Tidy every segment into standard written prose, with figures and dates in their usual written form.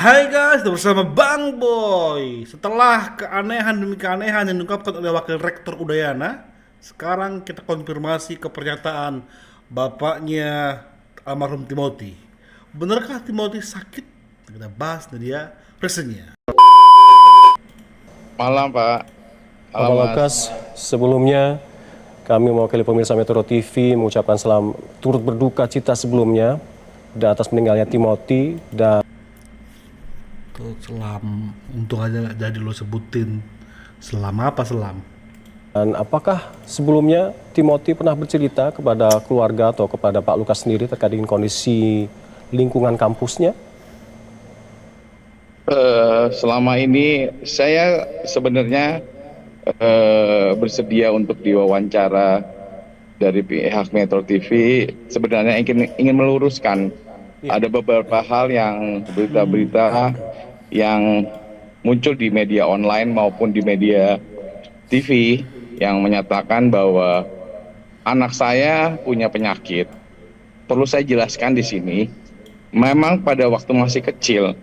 Hai guys, bersama Bang Boy. Setelah keanehan demi keanehan yang diungkapkan oleh Wakil Rektor Udayana, sekarang kita konfirmasi ke pernyataan bapaknya almarhum Timothy. Benarkah Timothy sakit? Kita bahas dari dia resennya. Malam Pak, Bapak malam Mas. Lukas, sebelumnya kami mewakili pemirsa Metro TV mengucapkan turut berduka cita sebelumnya atas meninggalnya Timothy dan Tuh selam, untung aja nggak jadi lo sebutin selam apa selam. apakah sebelumnya Timothy pernah bercerita kepada keluarga atau kepada Pak Lukas sendiri terkait dengan kondisi lingkungan kampusnya? Selama ini saya sebenarnya bersedia untuk diwawancara dari pihak Metro TV. Sebenarnya ingin meluruskan ada beberapa hal yang berita-berita yang muncul di media online maupun di media TV yang menyatakan bahwa anak saya punya penyakit. Perlu saya jelaskan di sini, memang pada waktu masih kecil,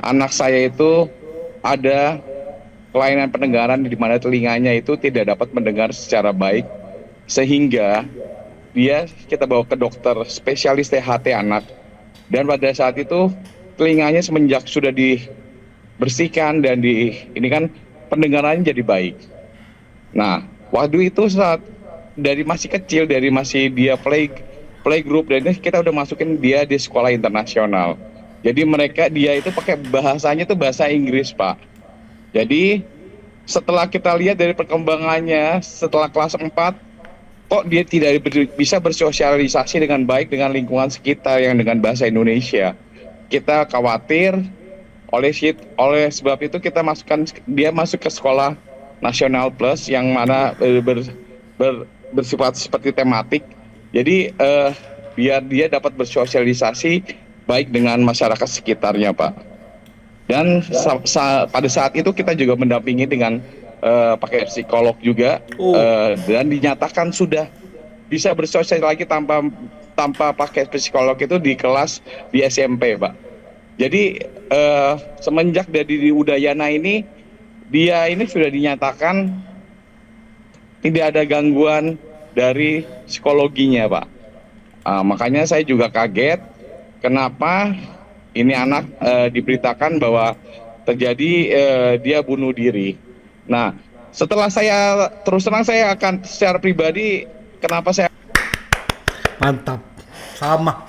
anak saya itu ada kelainan pendengaran di mana telinganya itu tidak dapat mendengar secara baik, sehingga kita bawa ke dokter spesialis THT anak, dan pada saat itu telinganya semenjak sudah dibersihkan dan ini kan pendengarannya jadi baik. Nah, waktu itu saat dari masih kecil, dari masih dia playgroup, dan ini kita udah masukin dia di sekolah internasional. Jadi dia itu pakai bahasanya tuh bahasa Inggris, Pak. Jadi setelah kita lihat dari perkembangannya setelah kelas 4, kok dia tidak bisa bersosialisasi dengan baik dengan lingkungan sekitar yang dengan bahasa Indonesia. Kita khawatir, oleh sebab itu kita dia masuk ke sekolah Nasional Plus yang mana bersifat seperti tematik. Jadi biar dia dapat bersosialisasi baik dengan masyarakat sekitarnya, Pak. Dan pada saat itu kita juga mendampingi dengan pakai psikolog juga, dan dinyatakan sudah bisa bersosialisasi lagi tanpa pakai psikolog itu di kelas di SMP, Pak. Jadi semenjak dari di Udayana ini, dia ini sudah dinyatakan tidak ada gangguan dari psikologinya, Pak. Makanya saya juga kaget kenapa ini anak diberitakan bahwa terjadi dia bunuh diri. Nah, setelah terus terang saya akan secara pribadi, kenapa saya Mantap, sama,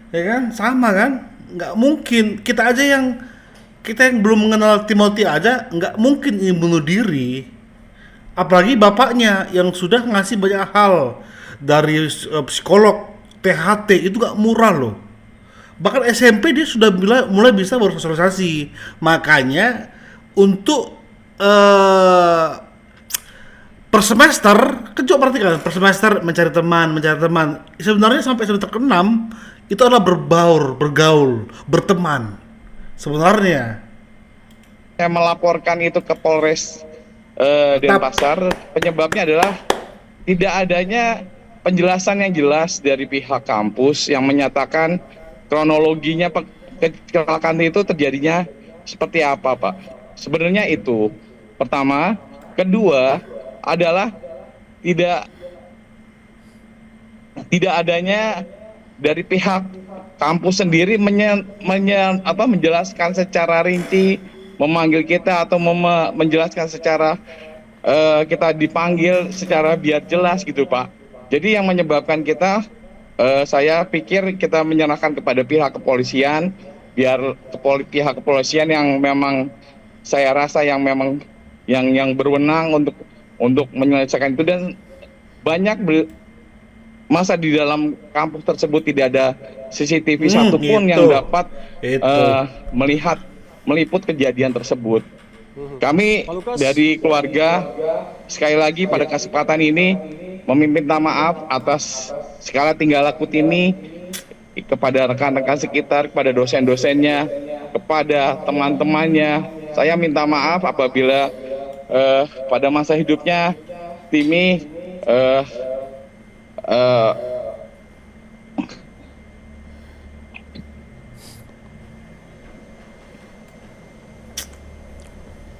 ya kan, sama kan, nggak mungkin kita yang belum mengenal Timothy aja nggak mungkin ingin bunuh diri, apalagi bapaknya yang sudah ngasih banyak hal dari psikolog, THT itu nggak murah loh. Bahkan SMP dia sudah mulai bisa bersosialisasi, makanya untuk per semester, kan coba perhatikan, per semester mencari teman. Sebenarnya sampai semester ke-6 itu adalah bergaul, berteman. Sebenarnya. melaporkan itu ke Polres Denpasar, penyebabnya adalah tidak adanya penjelasan yang jelas dari pihak kampus yang menyatakan kronologinya kecelakaan itu terjadinya seperti apa, Pak. Sebenarnya itu pertama. Kedua adalah tidak adanya dari pihak kampus sendiri menjelaskan secara rinci, memanggil kita atau menjelaskan secara kita dipanggil secara biar jelas gitu, Pak. Jadi yang menyebabkan saya pikir kita menyerahkan kepada pihak kepolisian, biar pihak kepolisian yang memang saya rasa yang memang yang berwenang untuk menyelesaikan itu. Dan masa di dalam kampus tersebut tidak ada CCTV satupun yang dapat meliput kejadian tersebut. Kami dari keluarga sekali lagi pada kesempatan ini meminta maaf atas segala tingkah laku ini kepada rekan-rekan sekitar, kepada dosen-dosennya, kepada teman-temannya. Saya minta maaf apabila pada masa hidupnya Timi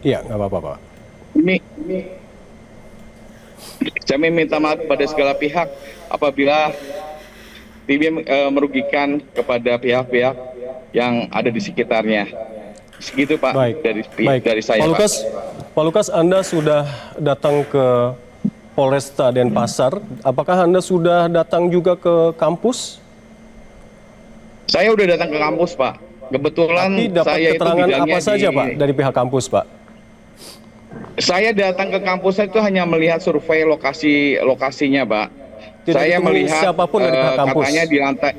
Iya, nggak apa-apa, Pak. Ini kami minta maaf kepada segala pihak apabila TV merugikan kepada pihak-pihak yang ada di sekitarnya. Segitu Pak Baik, dari saya. Pak Lukas, Anda sudah datang ke Polresta Denpasar. Apakah Anda sudah datang juga ke kampus? Saya udah datang ke kampus Pak. Kebetulan Tapi dapat saya keterangan itu apa saja Pak dari pihak kampus Pak? Saya datang ke kampus itu hanya melihat survei lokasinya Pak. Tidak Saya ditemui melihat siapapun dari pihak kampus. katanya di lantai.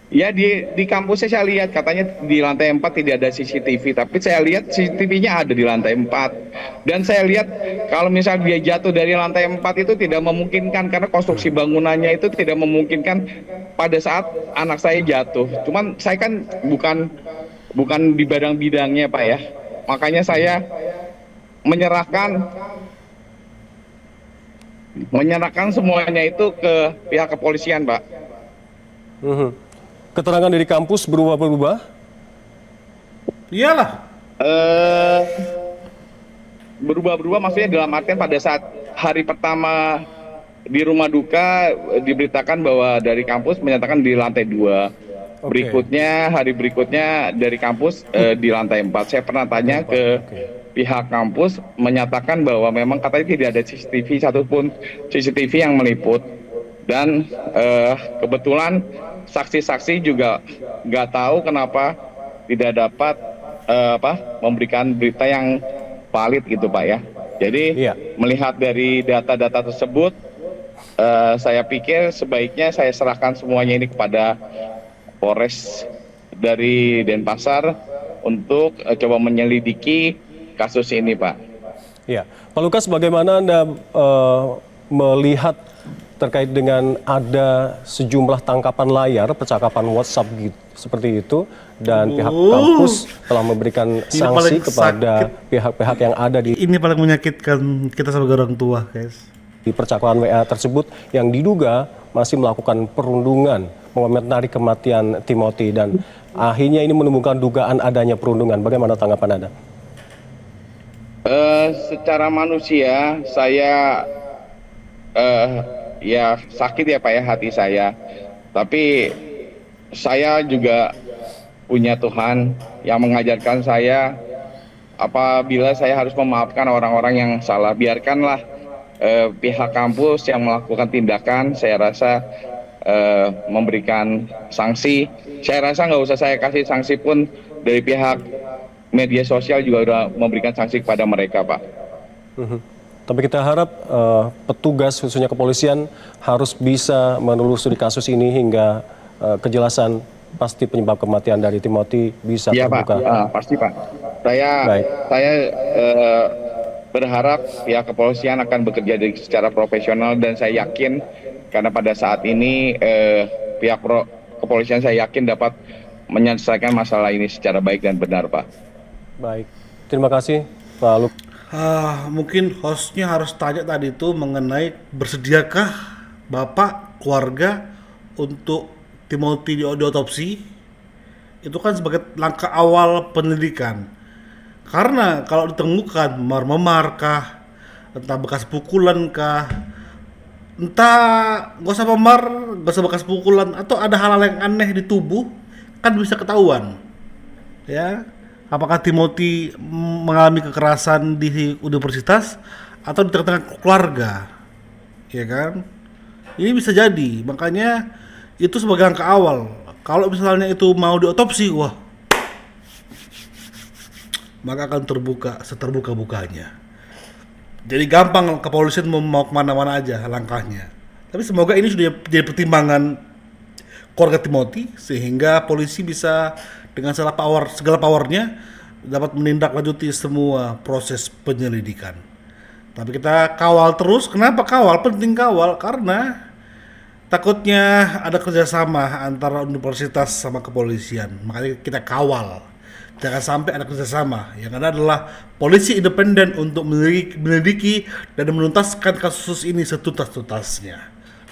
Ya di kampusnya saya lihat katanya di lantai 4 tidak ada CCTV, tapi saya lihat CCTV-nya ada di lantai 4. Dan saya lihat kalau misal dia jatuh dari lantai 4 itu tidak memungkinkan karena konstruksi bangunannya itu tidak memungkinkan pada saat anak saya jatuh. Cuman saya kan bukan di bidang-bidangnya Pak ya. Makanya saya menyerahkan semuanya itu ke pihak kepolisian Pak. Keterangan dari kampus berubah-ubah? Iyalah. Berubah-ubah maksudnya dalam artian pada saat hari pertama di rumah duka diberitakan bahwa dari kampus menyatakan di lantai 2. Berikutnya hari berikutnya dari kampus di lantai 4. Saya pernah tanya ke pihak kampus menyatakan bahwa memang katanya tidak ada CCTV satupun CCTV yang meliput. Dan kebetulan saksi-saksi juga nggak tahu kenapa tidak dapat memberikan berita yang valid gitu Pak ya. Jadi melihat dari data-data tersebut, saya pikir sebaiknya saya serahkan semuanya ini kepada Polres dari Denpasar untuk coba menyelidiki kasus ini Pak. Iya, Pak Lukas, bagaimana Anda melihat terkait dengan ada sejumlah tangkapan layar, percakapan WhatsApp gitu, seperti itu, dan pihak kampus telah memberikan sanksi kepada pihak-pihak yang ada di... Ini paling menyakitkan kita sebagai orang tua, guys. Di percakapan WA tersebut yang diduga masih melakukan perundungan, mengomentari kematian Timothy, dan akhirnya ini menimbulkan dugaan adanya perundungan. Bagaimana tanggapan Anda? Secara manusia, saya... ya sakit ya Pak ya hati saya, tapi saya juga punya Tuhan yang mengajarkan saya apabila saya harus memaafkan orang-orang yang salah. Biarkanlah pihak kampus yang melakukan tindakan, saya rasa memberikan sanksi. Saya rasa nggak usah saya kasih sanksi pun, dari pihak media sosial juga sudah memberikan sanksi kepada mereka Pak. Tapi kita harap petugas khususnya kepolisian harus bisa menelusuri kasus ini hingga kejelasan pasti penyebab kematian dari Timothy bisa terbuka. Pak, pasti Pak. Saya berharap pihak kepolisian akan bekerja secara profesional, dan saya yakin karena pada saat ini pihak kepolisian saya yakin dapat menyelesaikan masalah ini secara baik dan benar Pak. Baik, terima kasih Pak Lukas. Mungkin hostnya harus tanya tadi itu mengenai bersediakah Bapak, keluarga untuk Timothy diotopsi. Itu kan sebagai langkah awal penyelidikan. Karena kalau ditemukan memar-memar kah, entah bekas pukulan kah, entah gak usah memar, gak usah bekas pukulan, atau ada hal-hal yang aneh di tubuh, kan bisa ketahuan. Ya, apakah Timothy mengalami kekerasan di universitas atau di tengah-tengah keluarga, ya kan? Ini bisa jadi, makanya itu sebagai langkah awal. Kalau misalnya itu mau diotopsi, wah, maka akan terbuka seterbuka-bukanya. Jadi gampang kepolisian mau kemana-mana aja langkahnya. Tapi semoga ini sudah jadi pertimbangan keluarga Timothy, sehingga polisi bisa dengan segala powernya dapat menindaklanjuti semua proses penyelidikan. Tapi kita kawal terus. Kenapa kawal? Penting kawal karena takutnya ada kerjasama antara universitas sama kepolisian. Makanya kita kawal. Jangan sampai ada kerjasama. Yang ada adalah polisi independen untuk menyelidiki dan menuntaskan kasus ini setuntas-tuntasnya.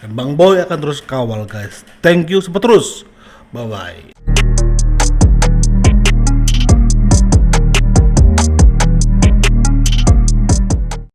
Dan Bang Boy akan terus kawal, guys. Thank you, sempat terus. Bye-bye.